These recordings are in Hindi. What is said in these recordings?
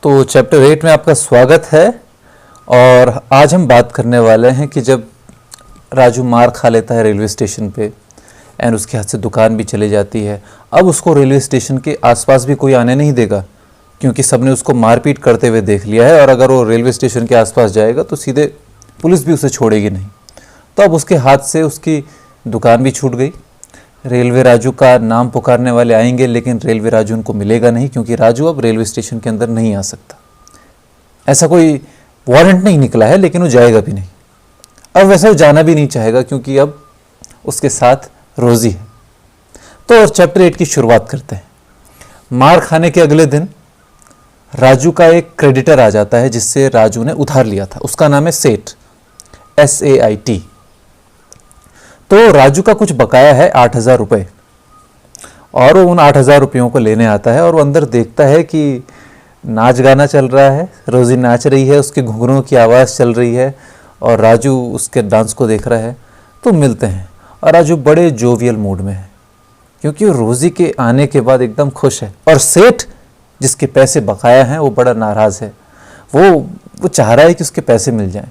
तो चैप्टर 8 में आपका स्वागत है। और आज हम बात करने वाले हैं कि जब राजू मार खा लेता है रेलवे स्टेशन पे एंड उसके हाथ से दुकान भी चली जाती है, अब उसको रेलवे स्टेशन के आसपास भी कोई आने नहीं देगा क्योंकि सबने उसको मारपीट करते हुए देख लिया है। और अगर वो रेलवे स्टेशन के आसपास जाएगा तो सीधे पुलिस भी उसे छोड़ेगी नहीं। तो अब उसके हाथ से उसकी दुकान भी छूट गई। रेलवे राजू का नाम पुकारने वाले आएंगे लेकिन रेलवे राजू उनको मिलेगा नहीं क्योंकि राजू अब रेलवे स्टेशन के अंदर नहीं आ सकता। ऐसा कोई वारंट नहीं निकला है लेकिन वो जाएगा भी नहीं। अब वैसे वो जाना भी नहीं चाहेगा क्योंकि अब उसके साथ रोजी है। तो और चैप्टर 8 की शुरुआत करते हैं। मार खाने के अगले दिन राजू का एक क्रेडिटर आ जाता है जिससे राजू ने उधार लिया था। उसका नाम है सेठ, SAIT। तो राजू का कुछ बकाया है 8,000 रुपये और वो उन 8,000 रुपयों को लेने आता है और वो अंदर देखता है कि नाच गाना चल रहा है, रोजी नाच रही है, उसके घुंघरूओं की आवाज़ चल रही है और राजू उसके डांस को देख रहा है। तो मिलते हैं और राजू बड़े जोवियल मूड में है क्योंकि वो रोजी के आने के बाद एकदम खुश है। और सेठ जिसके पैसे बकाया हैं वो बड़ा नाराज़ है। वो चाह रहा है कि उसके पैसे मिल जाएं।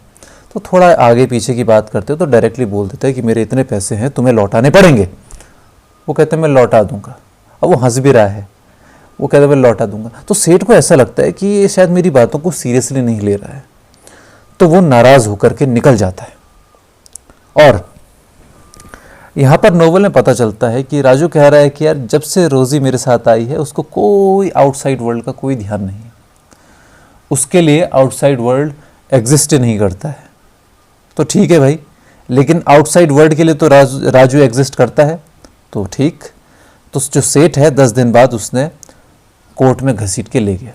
तो थोड़ा आगे पीछे की बात करते हो तो डायरेक्टली बोल देता है कि मेरे इतने पैसे हैं, तुम्हें लौटाने पड़ेंगे। वो कहते हैं मैं लौटा दूंगा। अब वो हंस भी रहा है। वो कहता है मैं लौटा दूंगा। तो सेठ को ऐसा लगता है कि ये शायद मेरी बातों को सीरियसली नहीं ले रहा है। तो वो नाराज़ होकर के निकल जाता है। और यहाँ पर नोवेल में पता चलता है कि राजू कह रहा है कि यार जब से रोज़ी मेरे साथ आई है उसको कोई आउटसाइड वर्ल्ड का कोई ध्यान नहीं है। उसके लिए आउटसाइड वर्ल्ड एग्जिस्ट ही नहीं करता है। तो ठीक है भाई, लेकिन आउटसाइड वर्ल्ड के लिए तो राजू एग्जिस्ट करता है। तो ठीक, तो जो सेठ है 10 दिन बाद उसने कोर्ट में घसीट के ले गया।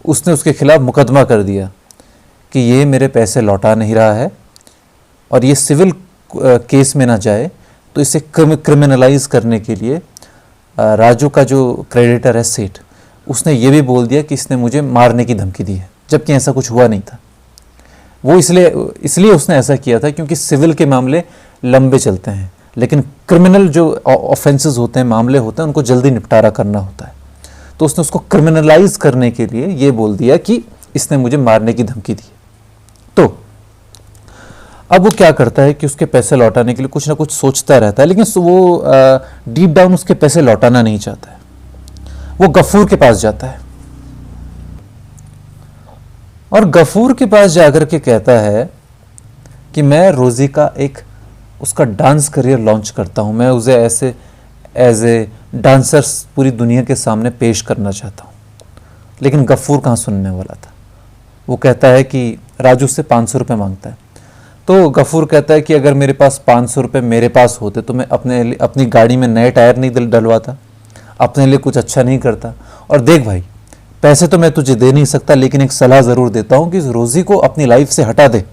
उसने उसके खिलाफ मुकदमा कर दिया कि ये मेरे पैसे लौटा नहीं रहा है और ये सिविल केस में ना जाए। तो इसे क्रिमिनलाइज करने के लिए राजू का जो क्रेडिटर है सेठ, उसने ये भी बोल दिया कि इसने मुझे मारने की धमकी दी है, जबकि ऐसा कुछ हुआ नहीं था। वो इसलिए उसने ऐसा किया था क्योंकि सिविल के मामले लंबे चलते हैं लेकिन क्रिमिनल जो ऑफेंसेस होते हैं, मामले होते हैं, उनको जल्दी निपटारा करना होता है। तो उसने उसको क्रिमिनलाइज करने के लिए ये बोल दिया कि इसने मुझे मारने की धमकी दी। तो अब वो क्या करता है कि उसके पैसे लौटाने के लिए कुछ ना कुछ सोचता रहता है, लेकिन वो डीप डाउन उसके पैसे लौटाना नहीं चाहता है। वो गफूर के पास जाता है और गफूर के पास जाकर के कहता है कि मैं रोजी का उसका डांस करियर लॉन्च करता हूं। मैं उसे ऐसे एज ए डांसर पूरी दुनिया के सामने पेश करना चाहता हूं। लेकिन गफूर कहाँ सुनने वाला था। वो कहता है कि राजू से 500 रुपये मांगता है। तो गफूर कहता है कि अगर मेरे पास 500 रुपये मेरे पास होते तो मैं अपनी गाड़ी में नए टायर नहीं डलवाता, अपने लिए कुछ अच्छा नहीं करता। और देख भाई, पैसे तो मैं तुझे दे नहीं सकता लेकिन एक सलाह ज़रूर देता हूँ कि इस रोज़ी को अपनी लाइफ से हटा दे।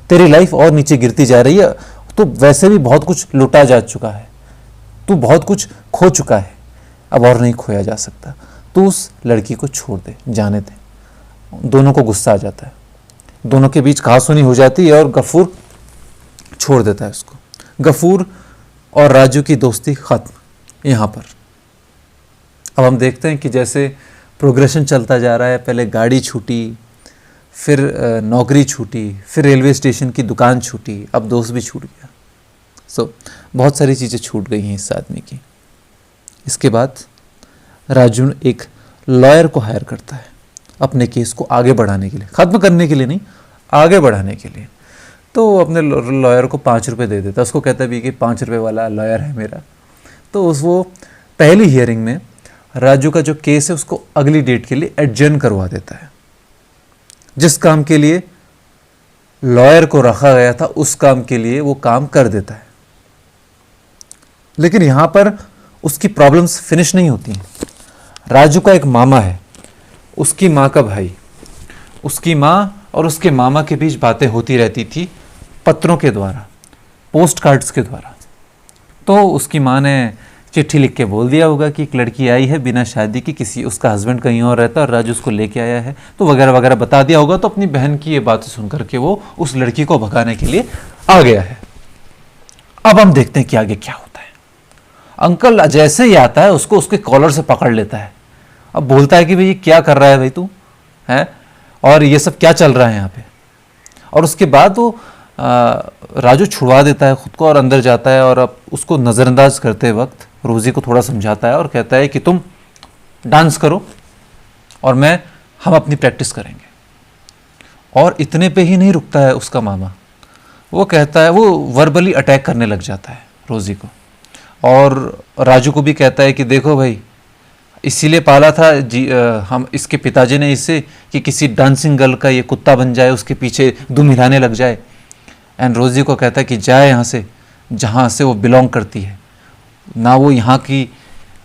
तेरी लाइफ और नीचे गिरती जा रही है। तो वैसे भी बहुत कुछ लुटा जा चुका है, तू बहुत कुछ खो चुका है, अब और नहीं खोया जा सकता। तू उस लड़की को छोड़ दे, जाने दे। दोनों को गुस्सा आ जाता है, दोनों के बीच कहासुनी हो जाती है और गफूर छोड़ देता है उसको। गफूर और राजू की दोस्ती खत्म। यहाँ पर अब हम देखते हैं कि जैसे प्रोग्रेशन चलता जा रहा है। पहले गाड़ी छूटी, फिर नौकरी छूटी, फिर रेलवे स्टेशन की दुकान छूटी, अब दोस्त भी छूट गया। बहुत सारी चीज़ें छूट गई हैं इस आदमी की। इसके बाद राजू एक लॉयर को हायर करता है अपने केस को आगे बढ़ाने के लिए, ख़त्म करने के लिए नहीं, आगे बढ़ाने के लिए। तो वो अपने लॉयर को 5 रुपये दे देता है। उसको कहता भी कि 5 रुपये वाला लॉयर है मेरा। तो वो पहली हियरिंग में राजू का जो केस है उसको अगली डेट के लिए एडजर्न करवा देता है। जिस काम के लिए लॉयर को रखा गया था उस काम के लिए वो काम कर देता है। लेकिन यहां पर उसकी प्रॉब्लम्स फिनिश नहीं होती हैं। राजू का एक मामा है, उसकी माँ का भाई। उसकी माँ और उसके मामा के बीच बातें होती रहती थी पत्रों के द्वारा, पोस्ट कार्ड्स के द्वारा। तो उसकी माँ ने चिट्ठी लिख के बोल दिया होगा कि एक लड़की आई है बिना शादी की, किसी उसका हस्बैंड कहीं और रहता है और राजू उसको लेके आया है, तो वगैरह वगैरह बता दिया होगा। तो अपनी बहन की ये बातें सुनकर के वो उस लड़की को भगाने के लिए आ गया है। अब हम देखते हैं कि आगे क्या होता है। अंकल जैसे ही आता है उसको उसके कॉलर से पकड़ लेता है। अब बोलता है कि भाई क्या कर रहा है भाई तू, हैं, और ये सब क्या चल रहा है यहाँ पे। और उसके बाद वो राजू छुड़वा देता है खुद को और अंदर जाता है, और अब उसको नज़रअंदाज करते वक्त रोज़ी को थोड़ा समझाता है और कहता है कि तुम डांस करो और हम अपनी प्रैक्टिस करेंगे। और इतने पे ही नहीं रुकता है उसका मामा, वो कहता है, वो वर्बली अटैक करने लग जाता है रोज़ी को, और राजू को भी कहता है कि देखो भाई, इसीलिए पाला था हम इसके पिताजी ने इसे कि किसी डांसिंग गर्ल का ये कुत्ता बन जाए, उसके पीछे दुम हिलाने लग जाए। एंड रोज़ी को कहता है कि जाए यहाँ से, जहाँ से वो बिलोंग करती है, ना वो यहाँ की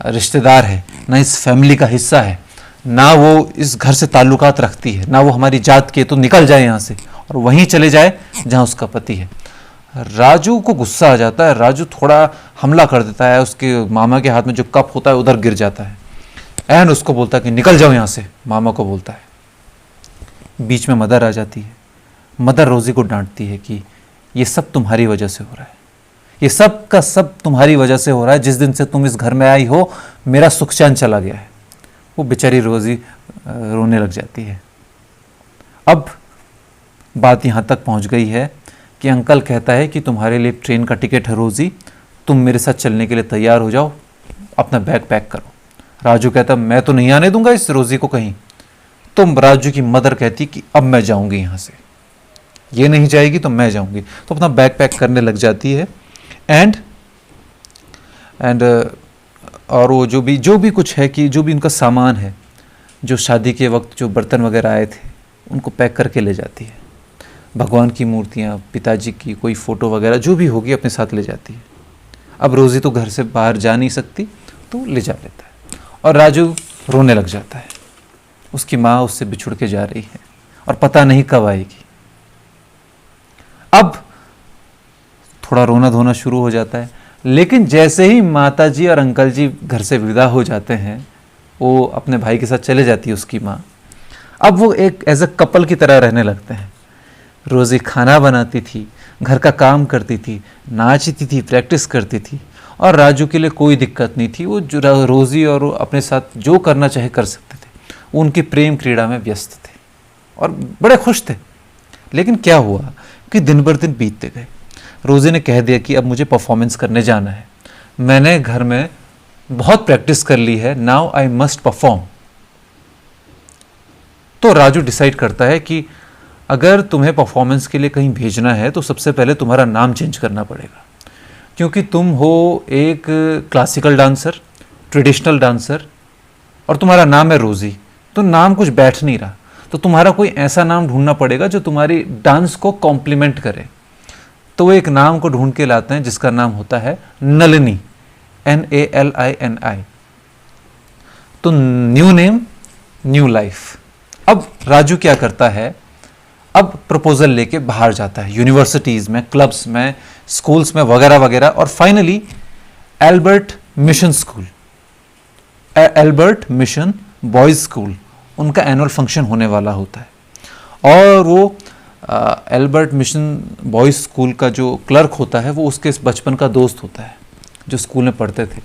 रिश्तेदार है, ना इस फैमिली का हिस्सा है, ना वो इस घर से ताल्लुकात रखती है, ना वो हमारी जात की है, तो निकल जाए यहाँ से और वहीं चले जाए जहाँ उसका पति है। राजू को गुस्सा आ जाता है, राजू थोड़ा हमला कर देता है, उसके मामा के हाथ में जो कप होता है उधर गिर जाता है, एंड उसको बोलता है कि निकल जाओ यहाँ से, मामा को बोलता है। बीच में मदर आ जाती है। मदर रोज़ी को डांटती है कि ये सब तुम्हारी वजह से हो रहा है, ये सब का सब तुम्हारी वजह से हो रहा है, जिस दिन से तुम इस घर में आई हो मेरा सुख चैन चला गया है। वो बेचारी रोज़ी रोने लग जाती है। अब बात यहाँ तक पहुँच गई है कि अंकल कहता है कि तुम्हारे लिए ट्रेन का टिकट है रोज़ी, तुम मेरे साथ चलने के लिए तैयार हो जाओ, अपना बैग पैक करो। राजू कहता मैं तो नहीं आने दूंगा इस रोज़ी को कहीं। तो राजू की मदर कहती कि अब मैं जाऊंगी यहाँ से, ये नहीं जाएगी तो मैं जाऊंगी। तो अपना बैग पैक करने लग जाती है। एंड और वो जो भी कुछ है कि जो भी उनका सामान है, जो शादी के वक्त जो बर्तन वगैरह आए थे, उनको पैक करके ले जाती है। भगवान की मूर्तियाँ, पिताजी की कोई फ़ोटो वगैरह जो भी होगी अपने साथ ले जाती है। अब रोज़ी तो घर से बाहर जा नहीं सकती, तो ले जा लेता है। और राजू रोने लग जाता है, उसकी माँ उससे बिछुड़ के जा रही है और पता नहीं कब आएगी। अब थोड़ा रोना धोना शुरू हो जाता है, लेकिन जैसे ही माताजी और अंकल जी घर से विदा हो जाते हैं, वो अपने भाई के साथ चले जाती है उसकी माँ। अब वो एक एज अ कपल की तरह रहने लगते हैं। रोज़ी खाना बनाती थी, घर का काम करती थी, नाचती थी, प्रैक्टिस करती थी, और राजू के लिए कोई दिक्कत नहीं थी। वो जो रोज़ी और अपने साथ जो करना चाहे कर सकते थे, वो उनकी प्रेम क्रीड़ा में व्यस्त थे और बड़े खुश थे। लेकिन क्या हुआ कि दिन भर दिन बीतते गए। रोज़ी ने कह दिया कि अब मुझे परफॉर्मेंस करने जाना है, मैंने घर में बहुत प्रैक्टिस कर ली है, नाउ आई मस्ट परफॉर्म। तो राजू डिसाइड करता है कि अगर तुम्हें परफॉर्मेंस के लिए कहीं भेजना है तो सबसे पहले तुम्हारा नाम चेंज करना पड़ेगा, क्योंकि तुम हो एक क्लासिकल डांसर, ट्रेडिशनल डांसर, और तुम्हारा नाम है रोज़ी, तो नाम कुछ बैठ नहीं रहा। तो तुम्हारा कोई ऐसा नाम ढूंढना पड़ेगा जो तुम्हारी डांस को कॉम्प्लीमेंट करे। तो वो एक नाम को ढूंढ के लाते हैं जिसका नाम होता है नलिनी, NALINI। तो न्यू नेम न्यू लाइफ। अब राजू क्या करता है, अब प्रपोजल लेके बाहर जाता है, यूनिवर्सिटीज़ में, क्लब्स में, स्कूल्स में वगैरह वगैरह, और finally Albert mission school, Albert mission boys school, उनका एनुअल फंक्शन होने वाला होता है। और वो एल्बर्ट मिशन बॉयज़ स्कूल का जो क्लर्क होता है वो उसके बचपन का दोस्त होता है जो स्कूल में पढ़ते थे।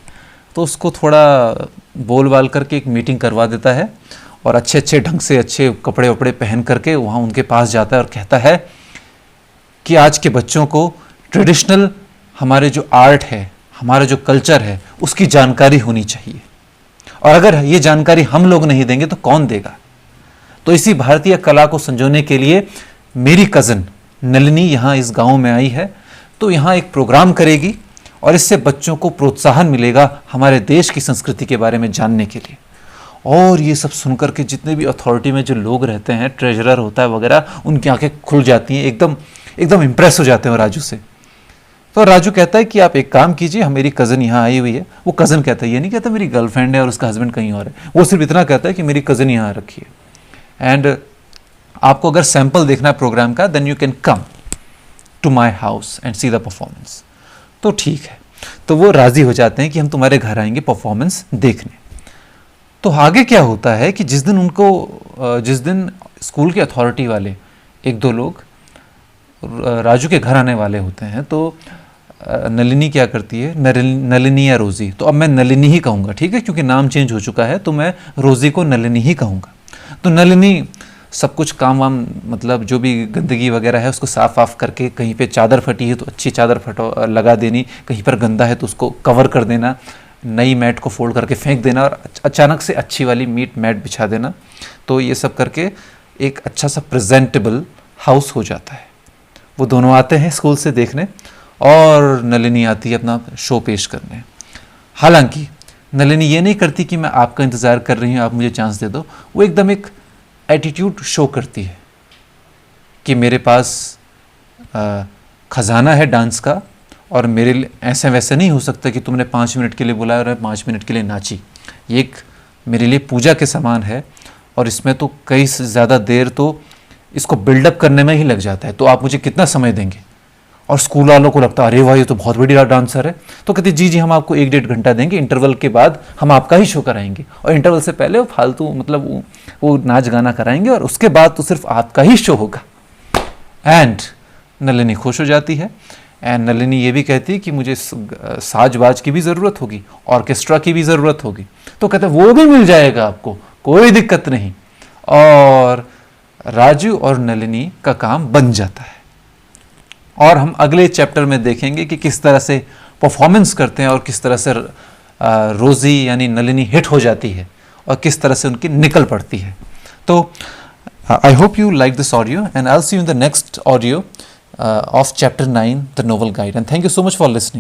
तो उसको थोड़ा बोल बाल करके एक मीटिंग करवा देता है और अच्छे अच्छे ढंग से अच्छे कपड़े वपड़े पहन करके वहाँ उनके पास जाता है और कहता है कि आज के बच्चों को ट्रेडिशनल हमारे जो आर्ट है, हमारा जो कल्चर है, उसकी जानकारी होनी चाहिए, और अगर ये जानकारी हम लोग नहीं देंगे तो कौन देगा। तो इसी भारतीय कला को संजोने के लिए मेरी कज़न नलिनी यहाँ इस गांव में आई है, तो यहाँ एक प्रोग्राम करेगी और इससे बच्चों को प्रोत्साहन मिलेगा हमारे देश की संस्कृति के बारे में जानने के लिए। और ये सब सुनकर के जितने भी अथॉरिटी में जो लोग रहते हैं, ट्रेजरर होता है वगैरह, उनकी आंखें खुल जाती हैं, एकदम इम्प्रेस हो जाते हैं राजू से। तो राजू कहता है कि आप एक काम कीजिए, हम मेरी कज़न यहाँ आई हुई है। वो कज़न कहता है, ये नहीं कहता मेरी गर्लफ्रेंड है और उसका हस्बैंड कहीं और है, वो सिर्फ इतना कहता है कि मेरी कज़न यहाँ रखी है, एंड आपको अगर सैंपल देखना है प्रोग्राम का, then you can come to my house and see the performance. तो ठीक है, तो वो राज़ी हो जाते हैं कि हम तुम्हारे घर आएंगे परफॉर्मेंस देखने। तो आगे क्या होता है कि जिस दिन स्कूल के अथॉरिटी वाले एक दो लोग राजू के घर आने वाले होते हैं, तो नलिनी क्या करती है, नलिनी या रोज़ी, तो अब मैं नलिनी ही कहूँगा, ठीक है, क्योंकि नाम चेंज हो चुका है, तो मैं रोज़ी को नलिनी ही कहूँगा। तो नलिनी सब कुछ काम वाम मतलब जो भी गंदगी वगैरह है उसको साफ वाफ करके, कहीं पे चादर फटी है तो अच्छी चादर फटो लगा देनी, कहीं पर गंदा है तो उसको कवर कर देना, नई मैट को फोल्ड करके फेंक देना और अचानक से अच्छी वाली मैट बिछा देना। तो ये सब करके एक अच्छा सा प्रेजेंटेबल हाउस हो जाता है। वो दोनों आते हैं स्कूल से देखने और नलिनी आती है अपना शो पेश करने। हालांकि नलिनी ये नहीं करती कि मैं आपका इंतज़ार कर रही हूँ, आप मुझे चांस दे दो। वो एकदम एक एटीट्यूड शो करती है कि मेरे पास खजाना है डांस का और मेरे लिए ऐसे वैसे नहीं हो सकता कि तुमने 5 मिनट के लिए बुलाया और 5 मिनट के लिए नाची। ये एक मेरे लिए पूजा के समान है और इसमें तो कई से ज़्यादा देर तो इसको बिल्डअप करने में ही लग जाता है, तो आप मुझे कितना समय देंगे। और स्कूल वालों को लगता है अरे वाह ये तो बहुत बड़ी डांसर है, तो कहते जी जी हम आपको 1-1.5 घंटा देंगे, इंटरवल के बाद हम आपका ही शो कराएंगे। और इंटरवल से पहले वो फालतू मतलब वो नाच गाना कराएंगे और उसके बाद तो सिर्फ आपका ही शो होगा। एंड नलिनी खुश हो जाती है। एंड नलिनी ये भी कहती है कि मुझे साज बाज की भी ज़रूरत होगी, ऑर्केस्ट्रा की भी ज़रूरत होगी। तो कहते वो भी मिल जाएगा आपको, कोई दिक्कत नहीं। और राजू और नलिनी का काम बन जाता है। और हम अगले चैप्टर में देखेंगे कि किस तरह से परफॉर्मेंस करते हैं और किस तरह से रोज़ी यानी नलिनी हिट हो जाती है और किस तरह से उनकी निकल पड़ती है। तो I hope you like this audio, and I'll see you in the next audio of chapter 9, the novel guide, and thank you so much for listening.